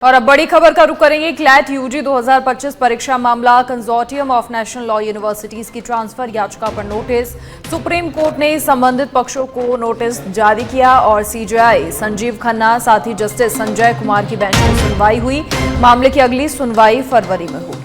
और अब बड़ी खबर का रुख करेंगे। क्लैट यूजी 2025 परीक्षा मामला, consortium of national law universities की ट्रांसफर याचिका पर नोटिस। सुप्रीम कोर्ट ने संबंधित पक्षों को नोटिस जारी किया और सीजेआई संजीव खन्ना साथ ही जस्टिस संजय कुमार की बेंच में सुनवाई हुई। मामले की अगली सुनवाई फरवरी में होगी।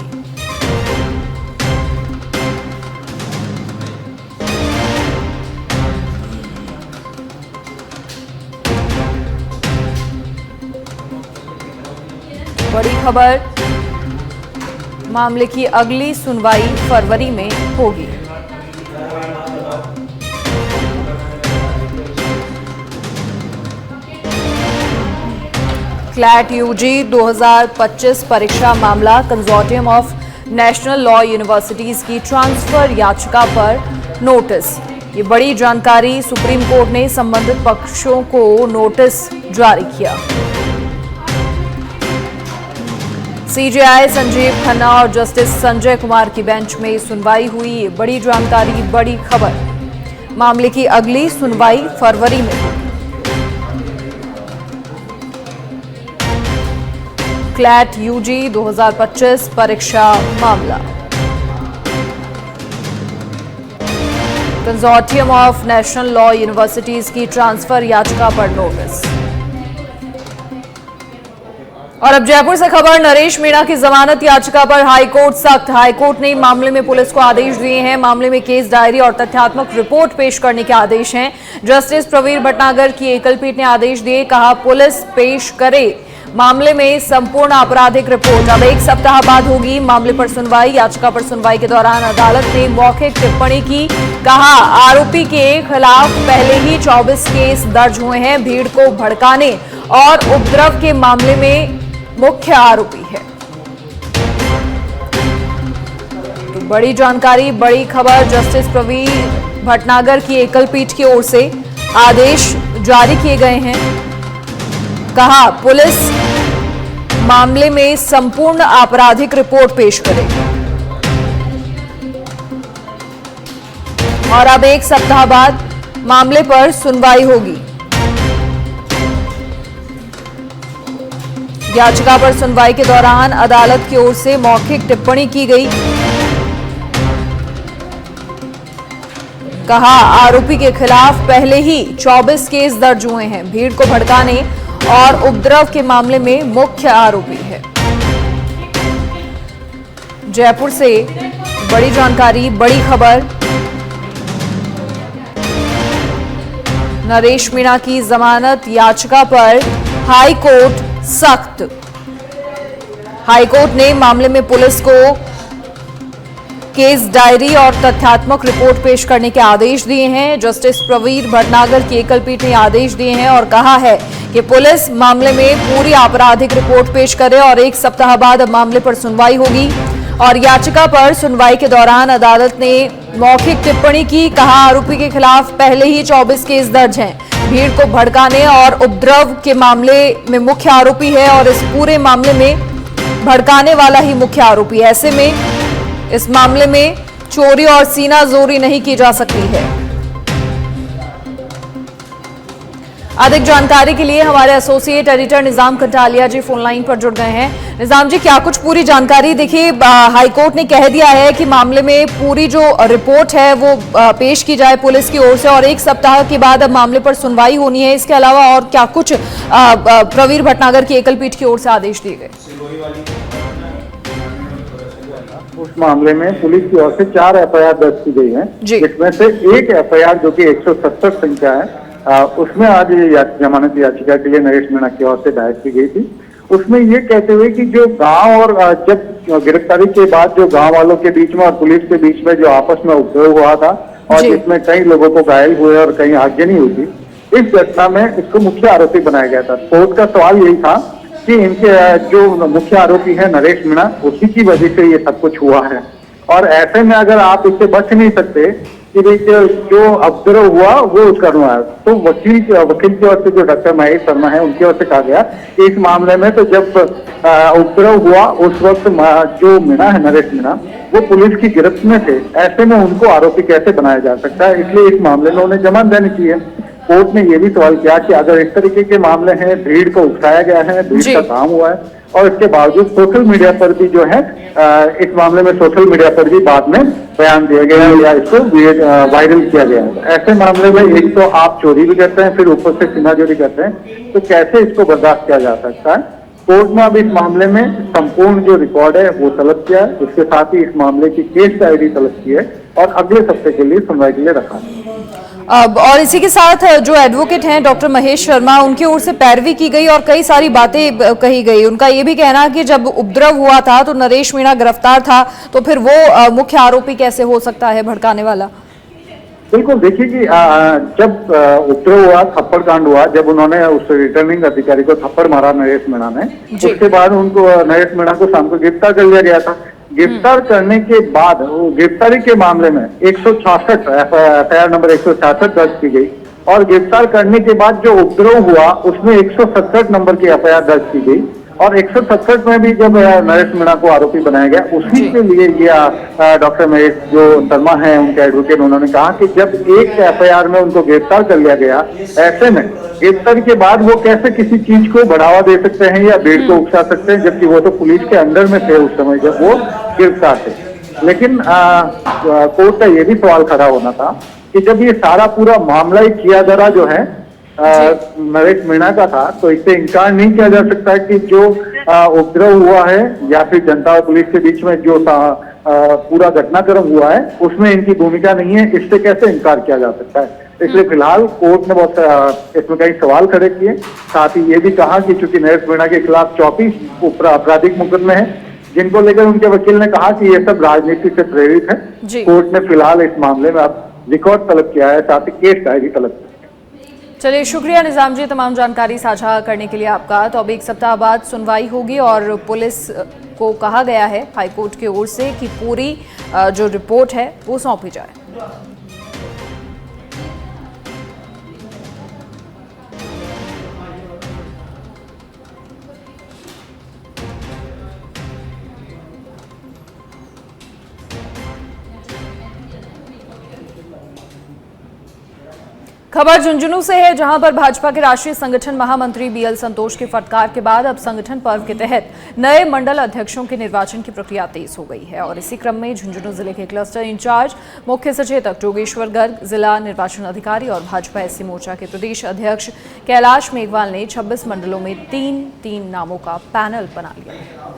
बड़ी खबर, मामले की अगली सुनवाई फरवरी में होगी। क्लैट यूजी 2025 परीक्षा मामला, consortium of national law universities की ट्रांसफर याचिका पर नोटिस। ये बड़ी जानकारी, सुप्रीम कोर्ट ने संबंधित पक्षों को नोटिस जारी किया। सीजेआई संजीव खन्ना और जस्टिस संजय कुमार की बेंच में सुनवाई हुई। बड़ी जानकारी, बड़ी खबर, मामले की अगली सुनवाई फरवरी में होगी। क्लैट यूजी 2025 परीक्षा मामला, consortium of national law universities की ट्रांसफर याचिका पर नोटिस। और अब जयपुर से खबर, नरेश मीणा की जमानत याचिका पर हाईकोर्ट सख्त। हाईकोर्ट ने मामले में पुलिस को आदेश दिए हैं। मामले में केस डायरी और तथ्यात्मक रिपोर्ट पेश करने के आदेश हैं। जस्टिस प्रवीर भटनागर की एकल पीठ ने आदेश दिए, कहा पुलिस पेश करे मामले में संपूर्ण आपराधिक रिपोर्ट। अब एक सप्ताह बाद होगी मामले पर सुनवाई। याचिका पर सुनवाई के दौरान अदालत ने मौखिक टिप्पणी की, कहा आरोपी के खिलाफ पहले ही 24 केस दर्ज हुए हैं। भीड़ को भड़काने और उपद्रव के मामले में मुख्य आरोपी है। तो बड़ी जानकारी, बड़ी खबर, जस्टिस प्रवीर भटनागर की एकल पीठ की ओर से आदेश जारी किए गए हैं। कहा पुलिस मामले में संपूर्ण आपराधिक रिपोर्ट पेश करे। और अब एक सप्ताह बाद मामले पर सुनवाई होगी। याचिका पर सुनवाई के दौरान अदालत की ओर से मौखिक टिप्पणी की गई। कहा आरोपी के खिलाफ पहले ही 24 केस दर्ज हुए हैं। भीड़ को भड़काने और उपद्रव के मामले में मुख्य आरोपी है। जयपुर से बड़ी जानकारी, बड़ी खबर, नरेश मीणा की जमानत याचिका पर हाईकोर्ट सख्त। हाईकोर्ट ने मामले में पुलिस को केस डायरी और तथ्यात्मक रिपोर्ट पेश करने के आदेश दिए हैं। जस्टिस प्रवीर भटनागर की एकल पीठ ने आदेश दिए हैं और कहा है कि पुलिस मामले में पूरी आपराधिक रिपोर्ट पेश करे और एक सप्ताह बाद मामले पर सुनवाई होगी। और याचिका पर सुनवाई के दौरान अदालत ने मौखिक टिप्पणी की, कहा आरोपी के खिलाफ पहले ही 24 केस दर्ज हैं। भीड़ को भड़काने और उपद्रव के मामले में मुख्य आरोपी है और इस पूरे मामले में भड़काने वाला ही मुख्य आरोपी है। ऐसे में इस मामले में चोरी और सीनाजोरी नहीं की जा सकती है। अधिक जानकारी के लिए हमारे एसोसिएट एडिटर निजाम कटालिया जी फोन लाइन पर जुड़ गए हैं। निजाम जी, क्या कुछ पूरी जानकारी? देखिए, हाईकोर्ट ने कह दिया है कि मामले में पूरी जो रिपोर्ट है वो पेश की जाए पुलिस की ओर से और एक सप्ताह के बाद अब मामले पर सुनवाई होनी है। इसके अलावा और क्या कुछ प्रवीर भटनागर की एकल पीठ की ओर से आदेश दिए गए? उस मामले में पुलिस की ओर से 4 एफआईआर दर्ज की गई है, जिसमें से एक एफआईआर जो कि 170 संख्या है, उसमें आज ये जमानत याचिका के लिए नरेश मीणा की ओर से दायर की गई थी। उसमें ये कहते हुए कि जो गांव और जब गिरफ्तारी के बाद जो गांव वालों के बीच में और पुलिस के बीच में जो आपस में उपद्रव हुआ था और जिसमें कई लोगों को घायल हुए और कहीं आगजनी हुई थी, इस घटना में इसको मुख्य आरोपी बनाया गया था। कोर्ट का सवाल यही था कि इनके जो मुख्य आरोपी है नरेश मीणा, उसी की वजह से ये सब कुछ हुआ है। और ऐसे में अगर आप इससे बच नहीं सकते कि जो उपद्रव हुआ वो उसका है, तो वकील की ओर से जो डॉक्टर महेश शर्मा है उनकी ओर से कहा गया कि इस मामले में तो जब उपद्रव हुआ उस वक्त जो मीणा है, नरेश मीणा, वो पुलिस की गिरफ्त में थे। ऐसे में उनको आरोपी कैसे बनाया जा सकता है, इसलिए इस मामले में उन्हें जमानत देनी चाहिए। कोर्ट ने ये भी सवाल किया कि अगर इस तरीके के मामले हैं, भीड़ को उकसाया गया है, भीड़ का काम हुआ है और इसके बावजूद सोशल मीडिया पर भी जो है इस मामले में सोशल मीडिया पर भी बाद में बयान दिया गया या इसको वायरल किया गया है। ऐसे मामले में एक तो आप चोरी भी करते हैं, फिर ऊपर से सीनाजोरी करते हैं, तो कैसे इसको बर्दाश्त किया जा सकता है। कोर्ट ने अब इस मामले में संपूर्ण जो रिकॉर्ड है वो तलब किया है, इसके साथ ही इस मामले की केस डायरी तलब की है और अगले सप्ताह के लिए सुनवाई के लिए रखा है। और इसी के साथ जो एडवोकेट हैं डॉक्टर महेश शर्मा, उनकी ओर से पैरवी की गई और कई सारी बातें कही गई। उनका ये भी कहना कि जब उपद्रव हुआ था तो नरेश मीणा गिरफ्तार था, तो फिर वो मुख्य आरोपी कैसे हो सकता है भड़काने वाला। बिल्कुल, देखिए कि जब उपद्रव हुआ, थप्पड़ कांड हुआ, जब उन्होंने उस रिटर्निंग अधिकारी को थप्पड़ मारा नरेश मीणा ने, उसके बाद उनको नरेश मीणा को शाम को गिरफ्तार कर लिया गया था। गिरफ्तार करने के बाद गिरफ्तारी के मामले में 166 एफआईआर नंबर 166 दर्ज की गई और गिरफ्तार करने के बाद जो उपद्रव हुआ उसमें 167 नंबर की एफआईआर दर्ज की गई और 167 में भी जब नरेश मीणा को आरोपी बनाया गया, उसी के लिए ये डॉक्टर महेश जो शर्मा है उनके एडवोकेट, उन्होंने कहा कि जब एक एफआईआर में उनको गिरफ्तार कर लिया गया, ऐसे में गिरफ्तारी के बाद वो कैसे किसी चीज को बढ़ावा दे सकते हैं या भीड़ को उकसा सकते हैं, जबकि वो तो पुलिस के अंडर में थे उस समय जब वो गिरफ्तार थे। लेकिन कोर्ट का ये भी सवाल खड़ा होना था कि जब ये सारा पूरा मामला ही किया जरा जो है नरेश मीणा का था, तो इससे इनकार नहीं किया जा सकता कि जो उपद्रव हुआ है या फिर जनता और पुलिस के बीच में जो पूरा घटनाक्रम हुआ है उसमें इनकी भूमिका नहीं है, इससे कैसे इनकार किया जा सकता है। इसलिए फिलहाल कोर्ट ने बहुत इसमें कई सवाल खड़े किए। साथ ही ये भी कहा कि चूंकि नरेश मीणा के खिलाफ 34 आपराधिक मुकदमे हैं, जिनको लेकर उनके वकील ने कहा कि ये सब राजनीति से प्रेरित है। कोर्ट ने फिलहाल इस मामले में अब रिकॉर्ड तलब किया है, साथ ही केस डायरी तलब की। चलिए, शुक्रिया निजाम जी तमाम जानकारी साझा करने के लिए आपका। तो अब एक सप्ताह बाद सुनवाई होगी और पुलिस को कहा गया है हाईकोर्ट की ओर से कि पूरी जो रिपोर्ट है वो सौंपी जाए। खबर झुंझुनू से है, जहां पर भाजपा के राष्ट्रीय संगठन महामंत्री बीएल संतोष के फटकार के बाद अब संगठन पर्व के तहत नए मंडल अध्यक्षों के निर्वाचन की प्रक्रिया तेज हो गई है। और इसी क्रम में झुंझुनू जिले के क्लस्टर इंचार्ज मुख्य सचेतक जोगेश्वर गर्ग, जिला निर्वाचन अधिकारी और भाजपा एससी मोर्चा के प्रदेश अध्यक्ष कैलाश मेघवाल ने 26 मंडलों में 3 नामों का पैनल बना लिया।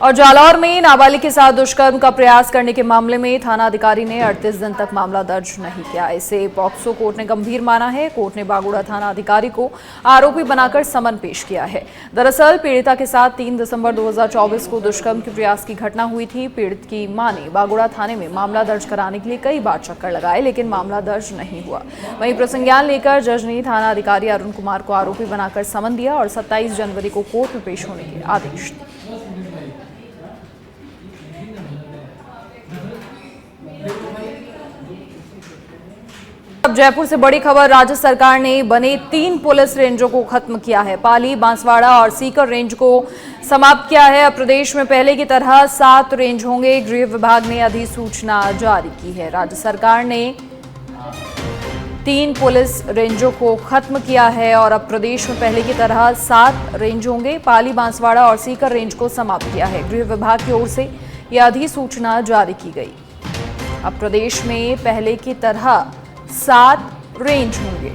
और जालौर में नाबालिग के साथ दुष्कर्म का प्रयास करने के मामले में थाना अधिकारी ने 38 दिन तक मामला दर्ज नहीं किया। इसे पॉक्सो कोर्ट ने गंभीर माना है। कोर्ट ने बागुड़ा थाना अधिकारी को आरोपी बनाकर समन पेश किया है। दरअसल पीड़िता के साथ 3 दिसंबर 2024 को दुष्कर्म के प्रयास की घटना हुई थी। पीड़ित की मां ने बागुड़ा थाने में मामला दर्ज कराने के लिए कई बार चक्कर लगाए, लेकिन मामला दर्ज नहीं हुआ। वहीं प्रसंज्ञान लेकर जज ने थाना अधिकारी अरुण कुमार को आरोपी बनाकर समन दिया और 27 जनवरी को कोर्ट में पेश होने के आदेश दिए। अब जयपुर से बड़ी खबर, राज्य सरकार ने बने 3 पुलिस रेंजों को खत्म किया है। पाली, बांसवाड़ा और सीकर रेंज को समाप्त किया है। अब प्रदेश में पहले की तरह 7 रेंज होंगे। गृह विभाग ने अधिसूचना जारी की है। राज्य सरकार ने 3 पुलिस रेंजों को खत्म किया है और अब प्रदेश में पहले की तरह 7 रेंज होंगे। पाली, बांसवाड़ा और सीकर रेंज को समाप्त किया है। गृह विभाग की ओर से यह अधिसूचना जारी की गई। अब प्रदेश में पहले की तरह 7 रेंज होंगे।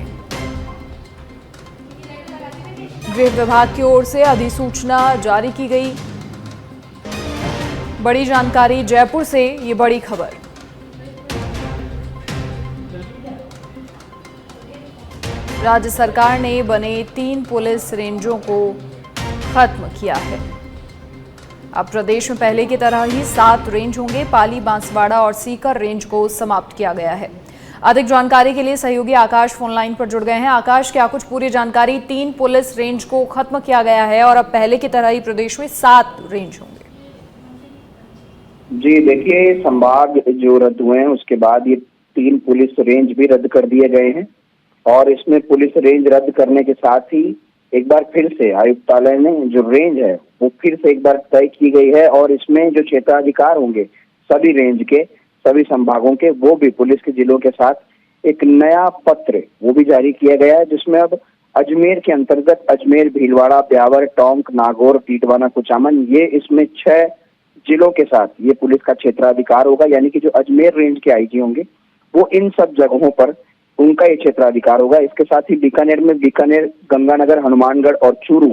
गृह विभाग की ओर से अधिसूचना जारी की गई। बड़ी जानकारी जयपुर से, ये बड़ी खबर। राज्य सरकार ने बने 3 पुलिस रेंजों को खत्म किया है। अब प्रदेश में पहले की तरह ही 7 रेंज होंगे। पाली, बांसवाड़ा और सीकर रेंज को समाप्त किया गया है। अधिक जानकारी के लिए सहयोगी आकाश फोन लाइन पर जुड़ गए हैं। आकाश, क्या कुछ पूरी जानकारी? 3 पुलिस रेंज को खत्म किया गया है और अब पहले की तरह ही प्रदेश में 7 रेंज होंगे। जी देखिए, संभाग जो रद्द हुए हैं उसके बाद ये 3 पुलिस रेंज भी रद्द कर दिए गए हैं और इसमें पुलिस रेंज रद्द करने के साथ ही एक बार फिर से आयुक्तालय ने जो रेंज है वो फिर से एक बार तय की गई है और इसमें जो क्षेत्राधिकार होंगे सभी रेंज के सभी संभागों के, वो भी पुलिस के जिलों के साथ एक नया पत्र वो भी जारी किया गया है, जिसमें अब अजमेर के अंतर्गत अजमेर, भीलवाड़ा, ब्यावर, टोंक, नागौर, टीटवाना, कुचामन, ये इसमें 6 जिलों के साथ ये पुलिस का क्षेत्राधिकार होगा। यानी कि जो अजमेर रेंज के आईजी होंगे वो इन सब जगहों पर उनका ये क्षेत्राधिकार होगा। इसके साथ ही बीकानेर में बीकानेर, गंगानगर, हनुमानगढ़ और चूरू,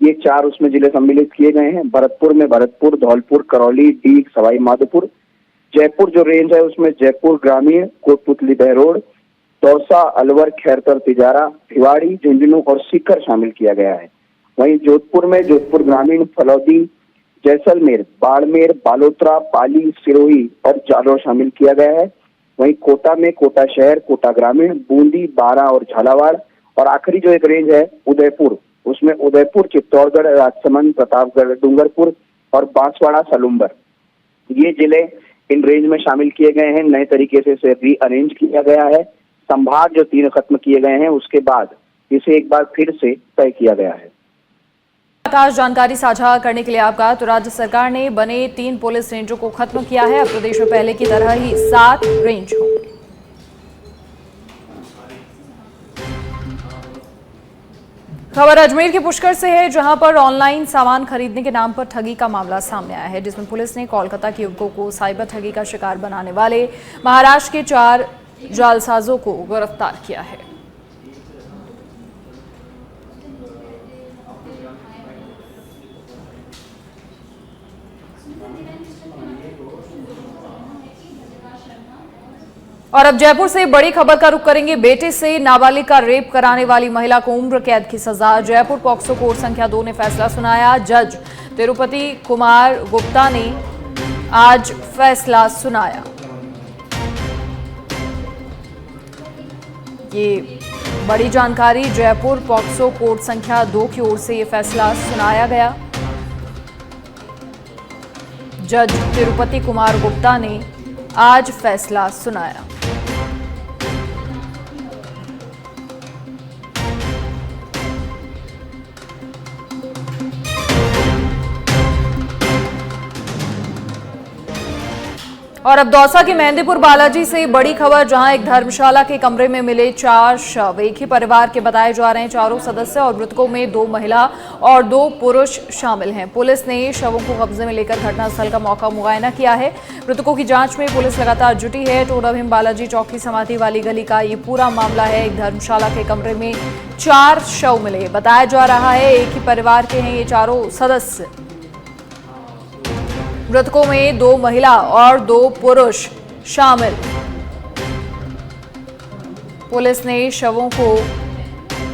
ये 4 उसमें जिले सम्मिलित किए गए हैं। भरतपुर में भरतपुर, धौलपुर, करौली, डीग, सवाई माधोपुर। जयपुर जो रेंज है उसमें जयपुर ग्रामीण, कोटपुतली, बहरोड, दौसा, अलवर, खैरतर, तिजारा, भिवाड़ी, झुंझुनू और सीकर शामिल किया गया है। वहीं जोधपुर में जोधपुर ग्रामीण, फलौदी, जैसलमेर, बाड़मेर, बालोतरा, पाली, सिरोही और जालौर शामिल किया गया है। वहीं कोटा में कोटा शहर, कोटा ग्रामीण, बूंदी, बारां और झालावाड़, और आखिरी जो एक रेंज है उदयपुर, उसमें उदयपुर, चित्तौड़गढ़, राजसमंद, प्रतापगढ़, डूंगरपुर और बांसवाड़ा, सलूम्बर, ये जिले इन रेंज में शामिल किए गए हैं। नए तरीके से इसे रीअरेंज किया गया है। संभाग जो 3 खत्म किए गए हैं उसके बाद इसे एक बार फिर से तय किया गया है। आकाश, जानकारी साझा करने के लिए आपका। तो राज्य सरकार ने बने 3 पुलिस रेंजों को खत्म किया है। अब प्रदेश में पहले की तरह ही 7 रेंज होंगे। खबर अजमेर के पुष्कर से है, जहां पर ऑनलाइन सामान खरीदने के नाम पर ठगी का मामला सामने आया है, जिसमें पुलिस ने कोलकाता के युवकों को साइबर ठगी का शिकार बनाने वाले महाराष्ट्र के 4 जालसाजों को गिरफ्तार किया है। और अब जयपुर से बड़ी खबर का रुख करेंगे। बेटे से नाबालिग का रेप कराने वाली महिला को उम्र कैद की सजा। जयपुर पॉक्सो कोर्ट संख्या 2 ने फैसला सुनाया। जज तिरुपति कुमार गुप्ता ने आज फैसला सुनाया। ये बड़ी जानकारी जयपुर पॉक्सो कोर्ट संख्या 2 की ओर से ये फैसला सुनाया गया। जज तिरुपति कुमार गुप्ता ने आज फैसला सुनाया। और अब दौसा के मेहंदीपुर बालाजी से बड़ी खबर, जहां एक धर्मशाला के कमरे में मिले 4 शव। एक ही परिवार के बताए जा रहे हैं चारों सदस्य, और मृतकों में 2 महिला और 2 पुरुष शामिल हैं। पुलिस ने शवों को कब्जे में लेकर घटनास्थल का मौका मुआयना किया है। मृतकों की जांच में पुलिस लगातार जुटी है। टोडा भीम बालाजी चौकी समाधि वाली गली का ये पूरा मामला है। एक धर्मशाला के कमरे में 4 शव मिले। बताया जा रहा है एक ही परिवार के हैं ये चारों सदस्य। मृतकों में 2 महिला और 2 पुरुष शामिल। पुलिस ने शवों को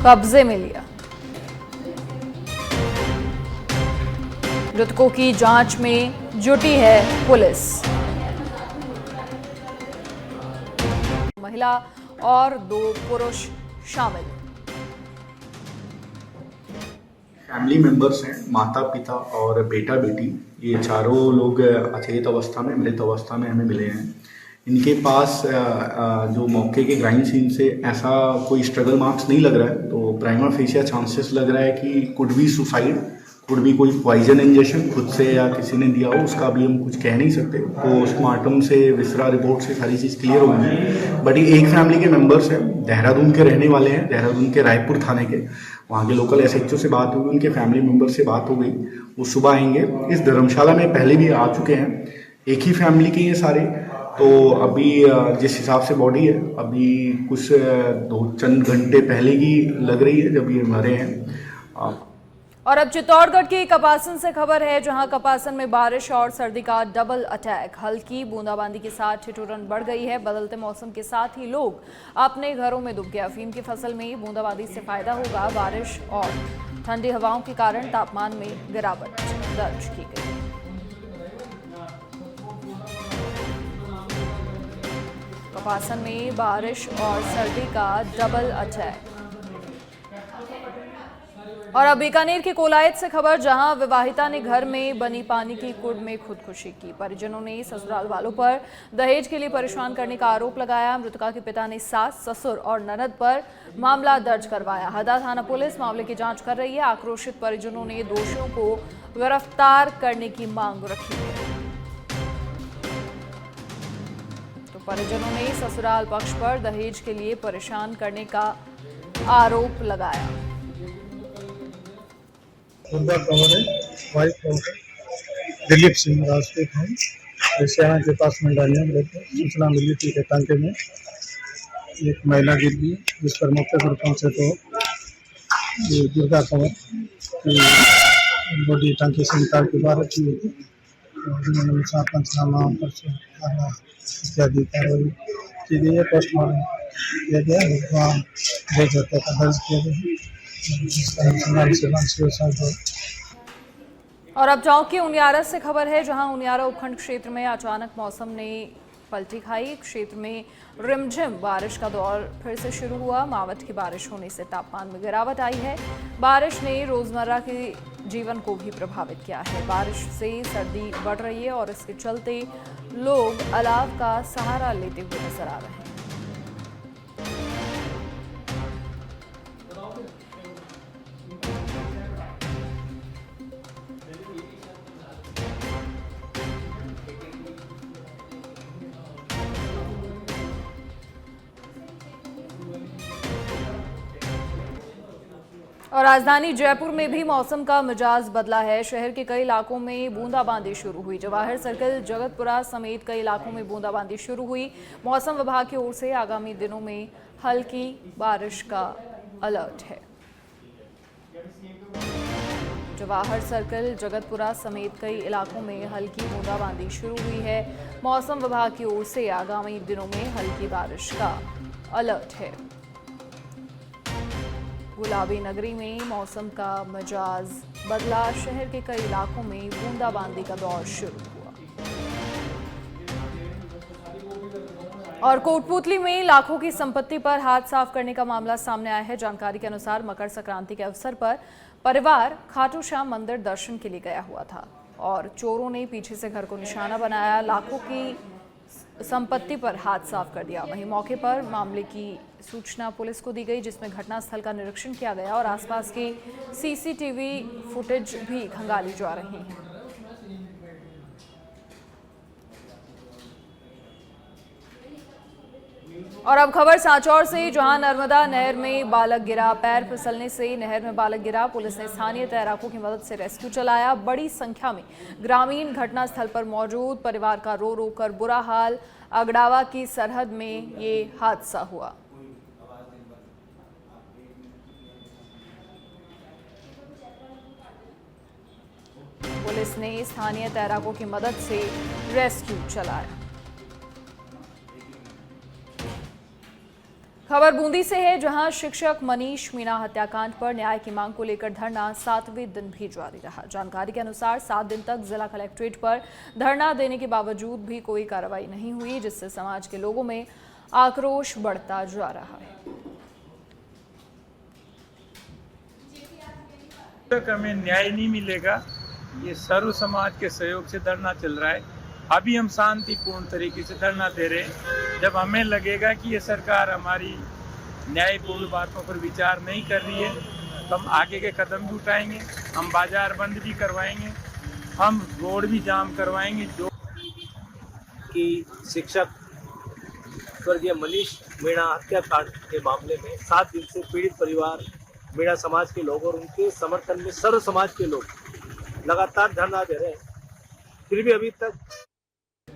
कब्जे में लिया। मृतकों की जांच में जुटी है पुलिस। महिला और 2 पुरुष शामिल। फैमिली मेंबर्स हैं, माता पिता और बेटा बेटी। ये चारों लोग अचेत अवस्था में, मृत अवस्था में हमें मिले हैं। इनके पास जो मौके के क्राइम सीन से ऐसा कोई स्ट्रगल मार्क्स नहीं लग रहा है, तो प्राइमा फेशिया चांसेस लग रहा है कि could be suicide, could be कोई पॉइजन इंजेक्शन खुद से या किसी ने दिया हो, उसका भी हम कुछ कह नहीं सकते। पोस्टमार्टम से, विसरा रिपोर्ट से सारी चीज़ क्लियर होगी। बट ये एक फैमिली के मेंबर्स हैं, देहरादून के रहने वाले हैं, देहरादून के रायपुर थाने के। वहाँ के लोकल एसएचओ से बात हुई, उनके फैमिली मेंबर से बात हो गई, वो सुबह आएंगे। इस धर्मशाला में पहले भी आ चुके हैं, एक ही फैमिली के ये सारे। तो अभी जिस हिसाब से बॉडी है, अभी कुछ 2 चंद घंटे पहले की लग रही है जब ये मरे हैं। और अब चित्तौड़गढ़ की कपासन से खबर है, जहां कपासन में बारिश और सर्दी का डबल अटैक। हल्की बूंदाबांदी के साथ ठिठुरन बढ़ गई है। बदलते मौसम के साथ ही लोग अपने घरों में डूब गए। अफीम की फसल में बूंदाबांदी से फायदा होगा। बारिश और ठंडी हवाओं के कारण तापमान में गिरावट दर्ज की गई। कपासन में बारिश और सर्दी का डबल अटैक। और अब बीकानेर के कोलायत से खबर, जहां विवाहिता ने घर में बनी पानी की कुंड में खुदकुशी की। परिजनों ने ससुराल वालों पर दहेज के लिए परेशान करने का आरोप लगाया। मृतका के पिता ने सास, ससुर और ननद पर मामला दर्ज करवाया। हदा थाना पुलिस मामले की जांच कर रही है। आक्रोशित परिजनों ने दोषियों को गिरफ्तार करने की मांग रखी है। परिजनों ने ससुराल पक्ष पर दहेज के लिए परेशान करने का आरोप लगाया। मुद्दा कवर है, वाइफ दिलीप सिंह राजपूत हैं। हरियाणा के पास मंडालिया में रहते हैं। सूचना मिली थी कि टांके में एक महिला गिर गई, जिस पर मौके पर पहुंचे तो ये दुर्गा कंवर की बॉडी टांके से निकाल के बाहर रखी हुई थी। और पंचनामा इत्यादि कार्रवाई की गई है। पोस्टमार्टम किया गया है, वहाँ भेज हत्या का दर्ज किया गया। और अब चौक के उनियारा से खबर है, जहां उनियारा उपखंड क्षेत्र में अचानक मौसम ने पलटी खाई। क्षेत्र में रिमझिम बारिश का दौर फिर से शुरू हुआ। मावठ की बारिश होने से तापमान में गिरावट आई है। बारिश ने रोजमर्रा के जीवन को भी प्रभावित किया है। बारिश से सर्दी बढ़ रही है और इसके चलते लोग अलाव का सहारा लेते हुए नजर आ रहे हैं। और राजधानी जयपुर में भी मौसम का मिजाज बदला है। शहर के कई इलाकों में बूंदाबांदी शुरू हुई। जवाहर सर्कल, जगतपुरा समेत कई इलाकों में बूंदाबांदी शुरू हुई। मौसम विभाग की ओर से आगामी दिनों में हल्की बारिश का अलर्ट है। जवाहर सर्कल, जगतपुरा समेत कई इलाकों में हल्की बूंदाबांदी शुरू हुई है। मौसम विभाग की ओर से आगामी दिनों में हल्की बारिश का अलर्ट है। गुलाबी नगरी में मौसम का मिजाज बदला। शहर के कई इलाकों में बूंदाबांदी का दौर शुरू हुआ। और कोटपूतली में लाखों की संपत्ति पर हाथ साफ करने का मामला सामने आया है। जानकारी के अनुसार मकर संक्रांति के अवसर पर परिवार खाटू श्याम मंदिर दर्शन के लिए गया हुआ था और चोरों ने पीछे से घर को निशाना बनाया, लाखों की संपत्ति पर हाथ साफ कर दिया। वहीं मौके पर मामले की सूचना पुलिस को दी गई, जिसमें घटनास्थल का निरीक्षण किया गया और आसपास की सीसीटीवी फुटेज भी खंगाली जा रही है। और अब खबर सांचौर से, जहां नर्मदा नहर में बालक गिरा। पैर फिसलने से नहर में बालक गिरा। पुलिस ने स्थानीय तैराकों की मदद से रेस्क्यू चलाया। बड़ी संख्या में ग्रामीण घटनास्थल पर मौजूद। परिवार का रो रो कर बुरा हाल। अगड़ावा की सरहद में ये हादसा हुआ। पुलिस ने स्थानीय तैराकों की मदद से रेस्क्यू चलाया। खबर बूंदी से है, जहां शिक्षक मनीष मीणा हत्याकांड पर न्याय की मांग को लेकर धरना 7वें दिन भी जारी रहा। जानकारी के अनुसार 7 दिन तक जिला कलेक्ट्रेट पर धरना देने के बावजूद भी कोई कार्रवाई नहीं हुई, जिससे समाज के लोगों में आक्रोश बढ़ता जा रहा है। तक हमें न्याय नहीं मिलेगा, ये सर्व समाज के सहयोग से धरना चल रहा है। अभी हम शांतिपूर्ण तरीके से धरना दे रहे हैं। जब हमें लगेगा कि ये सरकार हमारी न्यायपूर्ण बातों पर विचार नहीं कर रही है तो हम आगे के कदम भी उठाएंगे। हम बाजार बंद भी करवाएंगे, हम रोड भी जाम करवाएंगे। जो कि शिक्षक स्वर्गीय मनीष मीणा हत्याकांड के मामले में 7 दिन से पीड़ित परिवार, मीणा समाज के लोग और उनके समर्थन में सर्व समाज के लोग लगातार धरना दे रहे हैं, फिर भी अभी तक।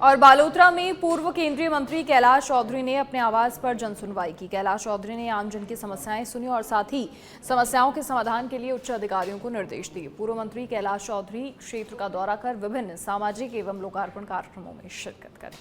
और बालोतरा में पूर्व केंद्रीय मंत्री कैलाश चौधरी ने अपने आवास पर जन सुनवाई की। कैलाश चौधरी ने आमजन की समस्याएं सुनी और साथ ही समस्याओं के समाधान के लिए उच्च अधिकारियों को निर्देश दिए। पूर्व मंत्री कैलाश चौधरी क्षेत्र का दौरा कर विभिन्न सामाजिक एवं लोकार्पण कार्यक्रमों में शिरकत करें।